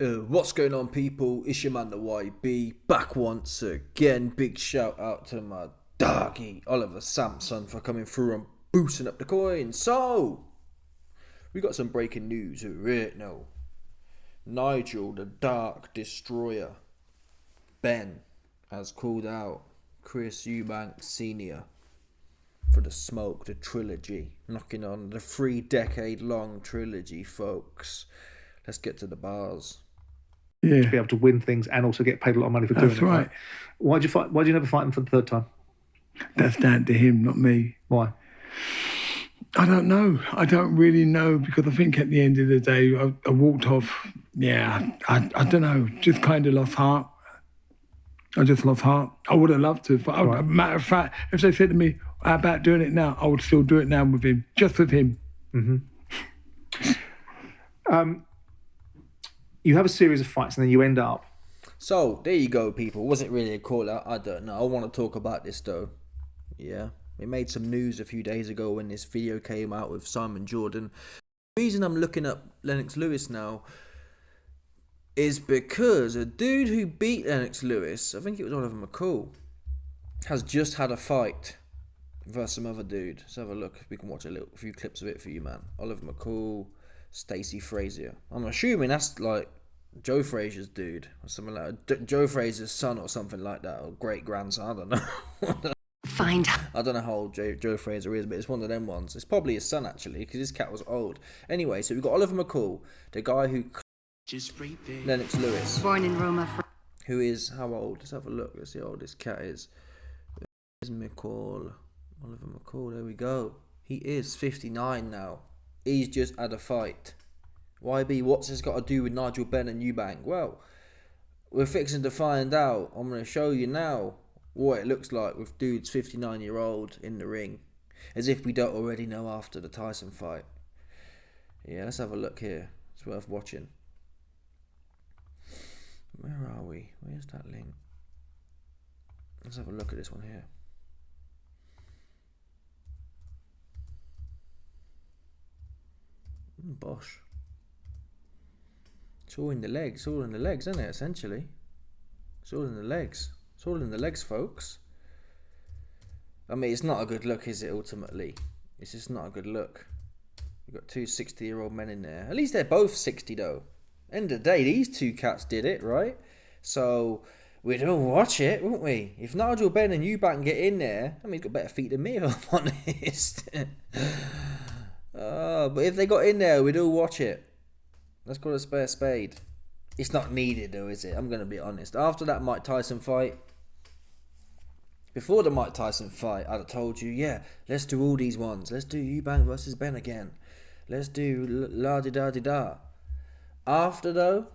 What's going on, people? It's your man the YB back once again. Big shout out to my doggy Oliver Sampson for coming through and boosting up the coin. So we got some breaking news right now. Nigel the Dark Destroyer Benn has called out Chris Eubank Sr. for the smoke, the trilogy, knocking on the 3-decade-long trilogy, folks. Let's get to the bars. Yeah. To be able to win things and also get paid a lot of money for doing it. Right. Why'd you never fight him for the third time? That's down to him, not me. Why? I don't know. I don't really know, because I think at the end of the day, I walked off. Yeah, I don't know. Just kind of lost heart. I just lost heart. I would have loved to. But right. Matter of fact, if they said to me, how about doing it now? I would still do it now with him. Just with him. Mm-hmm. You have a series of fights and then you end up. So, there you go, people. Was it really a call out? I don't know. I want to talk about this, though. Yeah. It made some news a few days ago when this video came out with Simon Jordan. The reason I'm looking up Lennox Lewis now is because a dude who beat Lennox Lewis, I think it was Oliver McCall, has just had a fight versus some other dude. Let's have a look. We can watch a few clips of it for you, man. Oliver McCall, Stacey Frazier. I'm assuming that's like Joe Frazier's dude or something like that. Joe Frazier's son or something like that, or great grandson. I don't know. I don't know how old Joe Frazier is, but it's one of them ones. It's probably his son, actually, because his cat was old. Anyway, so we've got Oliver McCall, the guy who Lennox Lewis, born in Roma, who is how old? Let's have a look. Let's see how old this cat is. There's McCall, Oliver McCall. There we go. He is 59 now. He's just had a fight. YB, what's this got to do with Nigel Benn and Eubank? Well, we're fixing to find out. I'm going to show you now what it looks like with dude's 59-year-old in the ring. As if we don't already know after the Tyson fight. Yeah, let's have a look here. It's worth watching. Where are we? Where's that link? Let's have a look at this one here. Bosh. It's all in the legs. It's all in the legs, isn't it, essentially? It's all in the legs. It's all in the legs, folks. I mean, it's not a good look, is it, ultimately? It's just not a good look. You've got two 60-year-old men in there. At least they're both 60, though. End of the day, these two cats did it, right? So, we'd all watch it, wouldn't we? If Nigel Benn and Eubank get in there, I mean, he's got better feet than me, if I'm honest. But if they got in there, we'd all watch it. Let's call it a spade. It's not needed, though, is it? I'm going to be honest. After that Mike Tyson fight, before the Mike Tyson fight, I'd have told you, yeah, let's do all these ones. Let's do Eubank versus Benn again. Let's do la-di-da-di-da. After, though,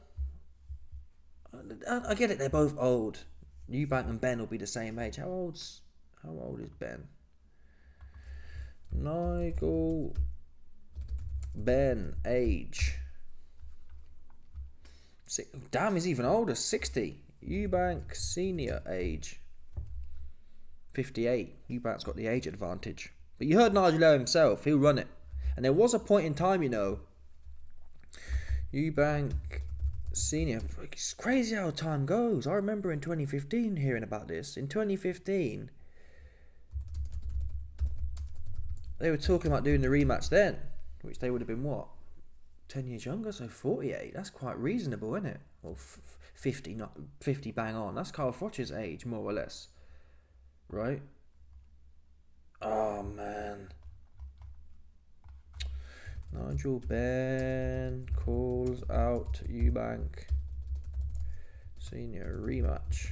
I get it, they're both old. Eubank and Benn will be the same age. How old is Benn? Nigel Benn, age. Damn, he's even older, 60. Eubank Senior, age 58. Eubank's got the age advantage. But you heard Nigel himself, he'll run it. And there was a point in time, you know, Eubank Senior, it's crazy how time goes. I remember in 2015 hearing about this. In 2015, they were talking about doing the rematch then, which they would have been what? 10 years younger, so 48. That's quite reasonable, isn't it? Well, 50, not 50 bang on. That's Carl Froch's age, more or less. Right? Oh, man. Nigel Benn calls out Eubank Senior rematch.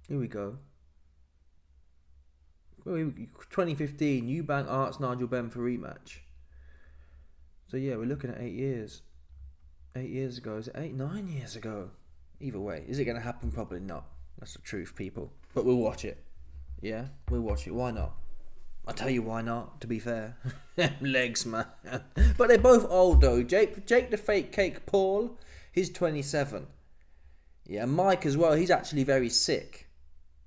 Here we go. 2015, Eubank asks Nigel Benn for rematch. So yeah, we're looking at 8 years. 8 years ago. Is it 9 years ago? Either way, is it going to happen? Probably not. That's the truth, people. But we'll watch it. Yeah, we'll watch it. Why not? I'll tell you why not, to be fair. Legs, man. But they're both old, though. Jake the fake cake Paul, he's 27. Yeah, Mike as well, he's actually very sick.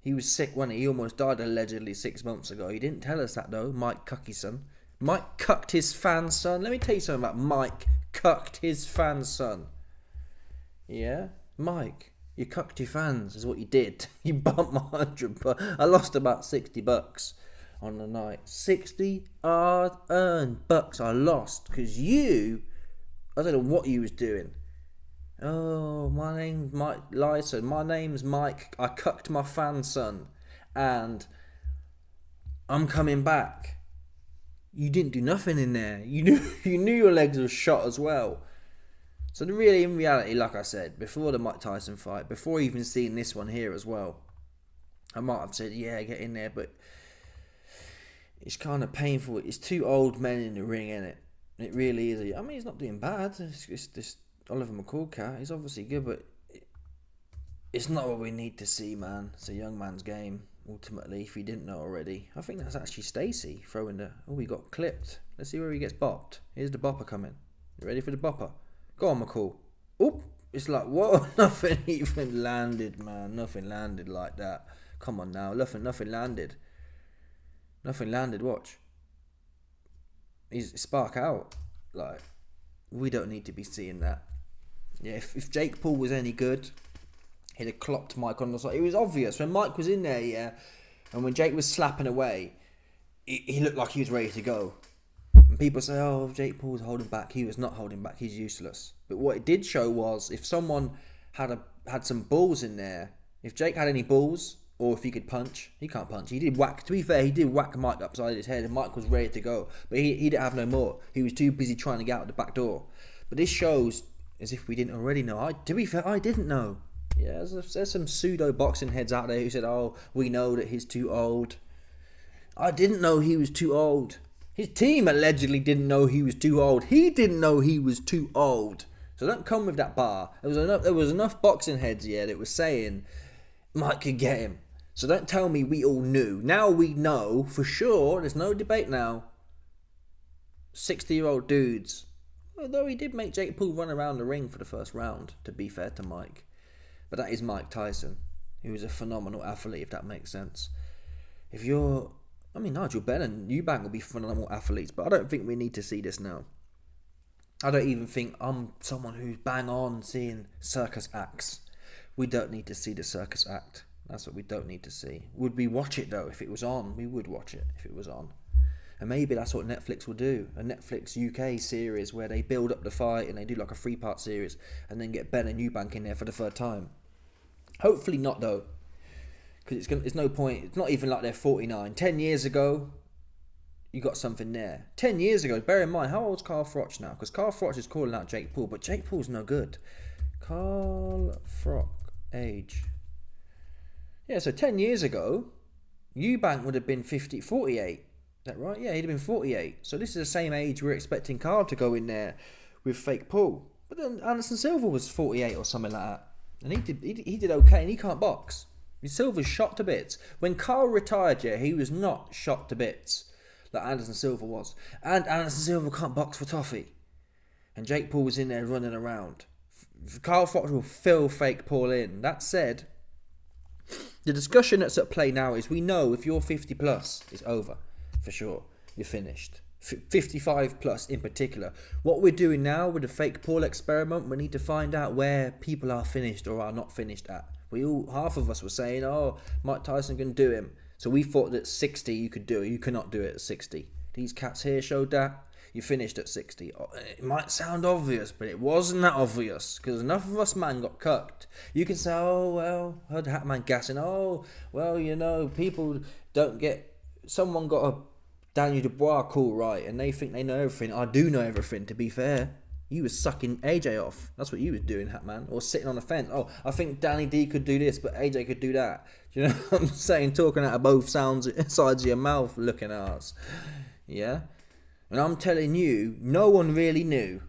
He was sick, wasn't he? He almost died allegedly 6 months ago. He didn't tell us that, though. Mike Cuckison. Mike cucked his fan, son. Let me tell you something about Mike cucked his fan, son. Yeah? Mike, you cucked your fans is what you did. You bumped my $100. I lost about $60 on the night. 60 hard-earned bucks I lost because I don't know what you was doing. Oh, my name's Mike Lyson. My name's Mike. I cucked my fan, son. And I'm coming back. You didn't do nothing in there. You knew your legs were shot as well. So really, in reality, like I said, before the Mike Tyson fight, before even seeing this one here as well, I might have said, yeah, get in there, but it's kind of painful. It's two old men in the ring, isn't it? It really is. I mean, he's not doing bad. It's this Oliver McCall cat. He's obviously good, but it's not what we need to see, man. It's a young man's game, ultimately, if you didn't know already. I think that's actually Stacey throwing the... Oh, he got clipped. Let's see where he gets bopped. Here's the bopper coming. You ready for the bopper? Go on, McCall. Oop! It's like, whoa, nothing even landed, man. Nothing landed like that. Come on now. Nothing landed. Nothing landed, watch. He's spark out. Like, we don't need to be seeing that. Yeah, if Jake Paul was any good, he'd have clocked Mike on the side. It was obvious when Mike was in there, yeah, and when Jake was slapping away, he looked like he was ready to go. And people say, oh, Jake Paul's holding back. He was not holding back. He's useless. But what it did show was if someone had some balls in there, if Jake had any balls, or if he could punch, he can't punch. He did whack. To be fair, he did whack Mike upside his head, and Mike was ready to go. But he didn't have no more. He was too busy trying to get out the back door. But this shows as if we didn't already know. To be fair, I didn't know. Yeah, there's some pseudo boxing heads out there who said, oh, we know that he's too old. I didn't know he was too old. His team allegedly didn't know he was too old. He didn't know he was too old. So don't come with that bar. There was enough boxing heads here that was saying Mike could get him. So don't tell me we all knew. Now we know for sure. There's no debate now. 60-year-old dudes. Although he did make Jake Paul run around the ring for the first round, to be fair to Mike. But that is Mike Tyson. He was a phenomenal athlete, if that makes sense. Nigel Benn and Eubank will be phenomenal athletes, but I don't think we need to see this now. I don't even think I'm someone who's bang on seeing circus acts. We don't need to see the circus act. That's what we don't need to see. Would we watch it though? If it was on, we would watch it if it was on. And maybe that's what Netflix will do. A Netflix UK series where they build up the fight and they do like a 3-part series and then get Ben and Eubank in there for the third time. Hopefully not though. Because it's no point. It's not even like they're 49. 10 years ago, you got something there. 10 years ago, bear in mind, how old's Carl Froch now? Because Carl Froch is calling out Jake Paul, but Jake Paul's no good. Carl Froch, age. Yeah, so 10 years ago, Eubank would have been 48. Is that right? Yeah, he'd have been 48. So this is the same age we're expecting Carl to go in there with fake Paul. But then Anderson Silva was 48 or something like that. And he did okay, and he can't box. Silva's shot to bits. When Carl retired, yeah, he was not shot to bits like Anderson Silva was. And Anderson Silva can't box for toffee. And Jake Paul was in there running around. Carl Froch will fill fake Paul in. That said, the discussion that's at play now is we know if you're 50 plus, it's over. For sure. You're finished. 55 plus in particular. What we're doing now with the fake Paul experiment, we need to find out where people are finished or are not finished at. Half of us were saying, oh, Mike Tyson can do him. So we thought that 60 you could do it. You cannot do it at 60. These cats here showed that. You finished at 60. It might sound obvious, but it wasn't that obvious. Because enough of us, man, got cucked. You can say, oh, well, heard Hatman gassing. Oh, well, people don't get... Someone got a Daniel Dubois call right, and they think they know everything. I do know everything, to be fair. You was sucking AJ off. That's what you was doing, Hatman. Or sitting on the fence. Oh, I think Danny D could do this, but AJ could do that. Do you know what I'm saying? Talking out of both sides of your mouth, looking at us. Yeah? And I'm telling you, no one really knew.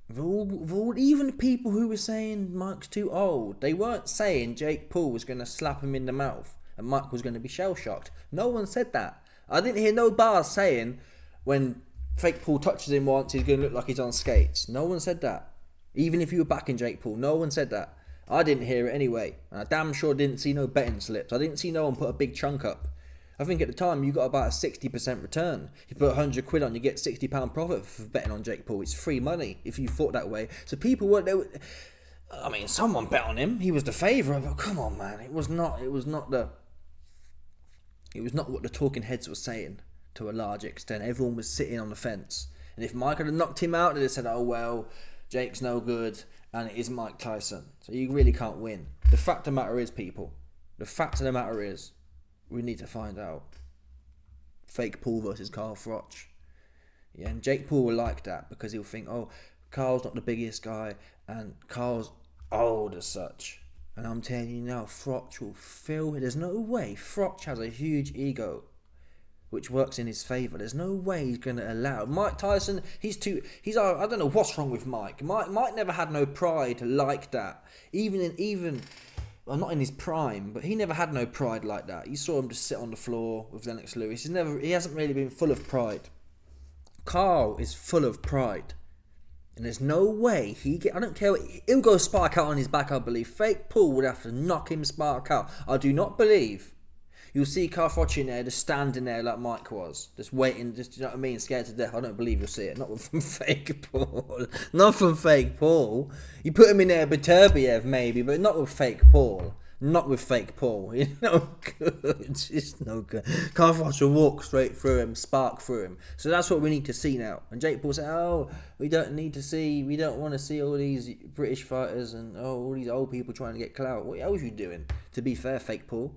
Even the people who were saying Mike's too old, they weren't saying Jake Paul was going to slap him in the mouth and Mike was going to be shell-shocked. No one said that. I didn't hear no bars saying when fake Paul touches him once, he's going to look like he's on skates. No one said that. Even if you were backing Jake Paul, no one said that. I didn't hear it anyway. And I damn sure didn't see no betting slips. I didn't see no one put a big chunk up. I think at the time you got about a 60% return. You put 100 quid on, you get £60 profit for betting on Jake Paul. It's free money if you thought that way. So people were, I mean, someone bet on him. He was the favourite, but come on, man, it was not what the talking heads were saying to a large extent. Everyone was sitting on the fence. And if Mike had knocked him out, they'd have said, oh, well, Jake's no good, and it is Mike Tyson. So you really can't win. The fact of the matter is, people, we need to find out. Fake Paul versus Carl Froch. Yeah, and Jake Paul will like that because he'll think, oh, Carl's not the biggest guy, and Carl's old as such. And I'm telling you now, Froch will feel, there's no way. Froch has a huge ego, which works in his favour. There's no way he's going to allow Mike Tyson. I don't know what's wrong with Mike. Mike never had no pride like that. Well, not in his prime, but he never had no pride like that. You saw him just sit on the floor with Lennox Lewis. He hasn't really been full of pride. Carl is full of pride. And there's no way I don't care, he'll go spark out on his back, I believe. Fake Paul would have to knock him spark out. I do not believe you'll see Carl Froch in there, just standing there like Mike was. Just waiting, you know what I mean, scared to death. I don't believe you'll see it. Not from Fake Paul. Not from Fake Paul. You put him in there with Turbiev maybe, but not with Fake Paul. Not with Fake Paul. He's no good. It's no good. Carl Froch will walk straight through him, spark through him. So that's what we need to see now. And Jake Paul said, oh, we don't want to see all these British fighters and all these old people trying to get clout. What else are you doing? To be fair, Fake Paul,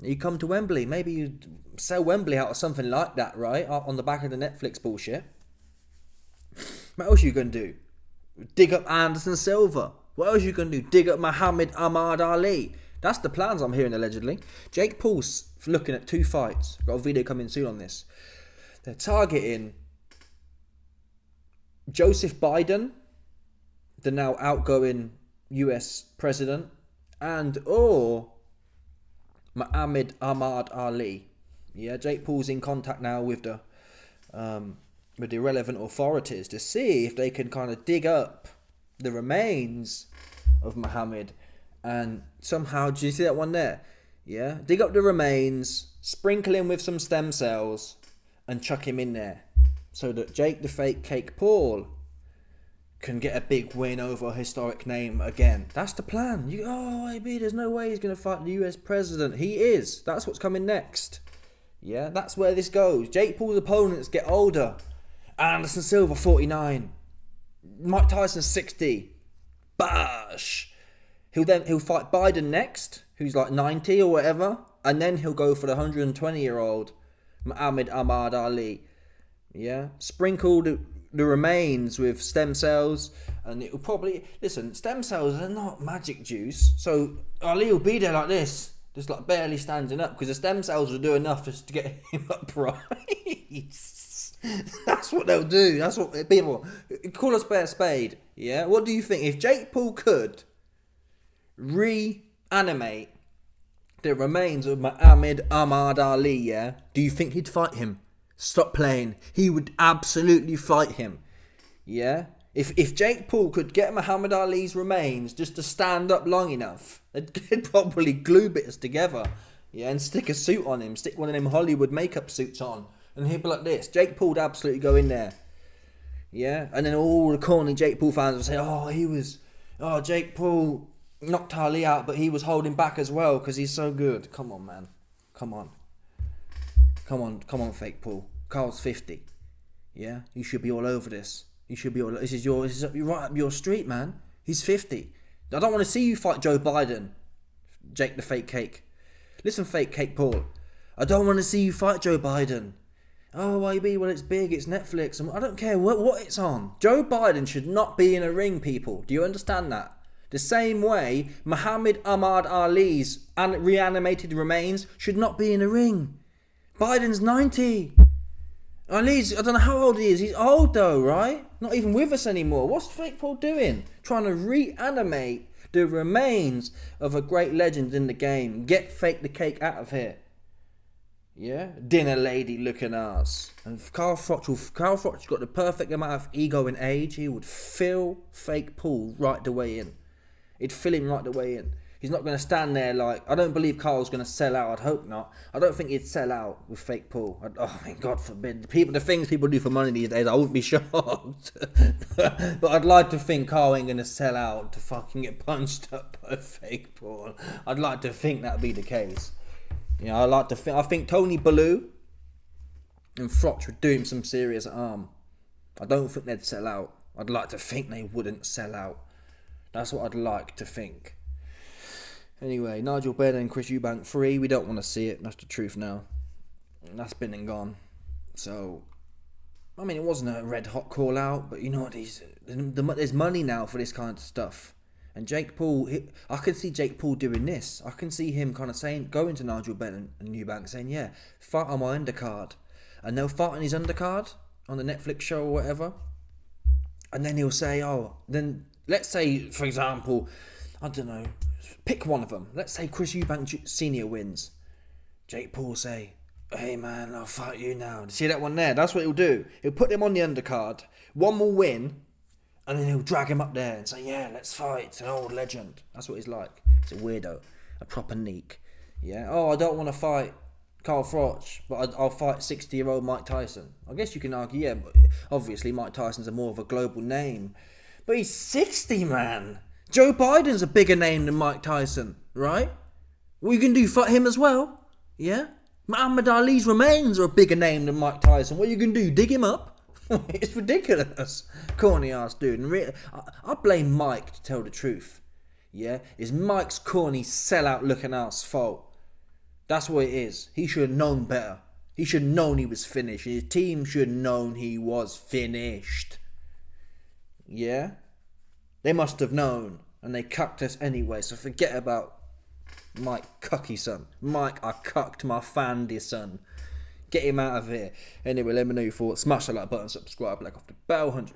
you come to Wembley. Maybe you sell Wembley out or something like that, right? On the back of the Netflix bullshit. What else are you going to do? Dig up Anderson Silva. What else are you going to do? Dig up Muhammad Ahmad Ali. That's the plans I'm hearing, allegedly. Jake Paul's looking at 2 fights. Got a video coming soon on this. They're targeting Joseph Biden, the now outgoing US president, or Muhammad Ahmad Ali. Yeah, Jake Paul's in contact now with the relevant authorities to see if they can kind of dig up the remains of Muhammad and somehow, do you see that one there? Yeah, dig up the remains, sprinkle him with some stem cells and chuck him in there so that Jake the Fake Cake Paul can get a big win over a historic name again. That's the plan. There's no way he's going to fight the US president. He is. That's what's coming next. Yeah, that's where this goes. Jake Paul's opponents get older. Anderson Silva, 49. Mike Tyson, 60. Bash. He'll fight Biden next, who's like 90 or whatever, and then he'll go for the 120-year-old Muhammad Ahmad Ali. Yeah, sprinkle the remains with stem cells, and it'll probably stem cells are not magic juice, so Ali will be there like this, just like barely standing up, because the stem cells will do enough just to get him upright. That's what they'll do. That's what people call a spade. Yeah. What do you think if Jake Paul could reanimate the remains of Muhammad Ahmad Ali? Yeah. Do you think he'd fight him? Stop playing. He would absolutely fight him. Yeah. If Jake Paul could get Muhammad Ali's remains just to stand up long enough, they'd probably glue bits together. Yeah, and stick a suit on him. Stick one of them Hollywood makeup suits on. And he'd be like this. Jake Paul would absolutely go in there. Yeah? And then all the corny Jake Paul fans would say, Jake Paul knocked Ali out, but he was holding back as well because he's so good. Come on, man. Come on, Fake Paul. Carl's 50. Yeah? You should be all over this. This is right up your street, man. He's 50. I don't want to see you fight Joe Biden. Jake the Fake Cake. Listen, Fake Cake Paul. I don't want to see you fight Joe Biden. Oh, YB, well, it's big, it's Netflix. I don't care what it's on. Joe Biden should not be in a ring, people. Do you understand that? The same way Muhammad Ahmad Ali's reanimated remains should not be in a ring. Biden's 90. Ali's, I don't know how old he is. He's old though, right? Not even with us anymore. What's Fake Paul doing? Trying to reanimate the remains of a great legend in the game. Get Fake the Cake out of here. Yeah, dinner lady looking ass. And Carl Froch got the perfect amount of ego and age. He would fill Fake Paul right the way in. He'd fill him right the way in. He's not going to stand there like... I don't believe Carl's going to sell out. I'd hope not. I don't think he'd sell out with fake Paul. Oh, my God forbid. The things people do for money these days, I wouldn't be shocked. But I'd like to think Carl ain't going to sell out to fucking get punched up by fake Paul. I'd like to think that'd be the case. You know, I think Tony Bellew and Froch would do him some serious harm. I don't think they'd sell out. I'd like to think they wouldn't sell out. That's what I'd like to think. Anyway, Nigel Benn and Chris Eubank free. We don't want to see it. That's the truth now. That's been and gone. So, I mean, it wasn't a red hot call out, but you know what? There's money now for this kind of stuff. And Jake Paul, I can see Jake Paul doing this. I can see him kind of going to Nigel Benn and Eubank saying, yeah, fight on my undercard. And they'll fight on his undercard on the Netflix show or whatever. And then he'll say, then let's say, for example, I don't know, pick one of them. Let's say Chris Eubank Sr. wins. Jake Paul will say, hey man, I'll fight you now. See that one there? That's what he'll do. He'll put them on the undercard. One will win. And then he'll drag him up there and say, yeah, let's fight. It's an old legend. That's what he's like. He's a weirdo. A proper neek. Yeah. I don't want to fight Carl Froch, but I'll fight 60-year-old Mike Tyson. I guess you can argue, yeah, but obviously Mike Tyson's more of a global name. But he's 60, man. Joe Biden's a bigger name than Mike Tyson, right? What you can do, fight him as well? Yeah? Muhammad Ali's remains are a bigger name than Mike Tyson. What you can do, dig him up? It's ridiculous. Corny ass dude. And I blame Mike to tell the truth. Yeah? It's Mike's corny sellout looking ass fault. That's what it is. He should have known better. He should have known he was finished. His team should have known he was finished. Yeah? They must have known. And they cucked us anyway. So forget about Mike Cucky son. Mike, I cucked my fandy son. Get him out of here. Anyway, let me know your thoughts. Smash the like button, subscribe, like off the bell, 100%.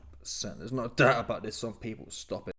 There's no doubt about this. Some people stop it.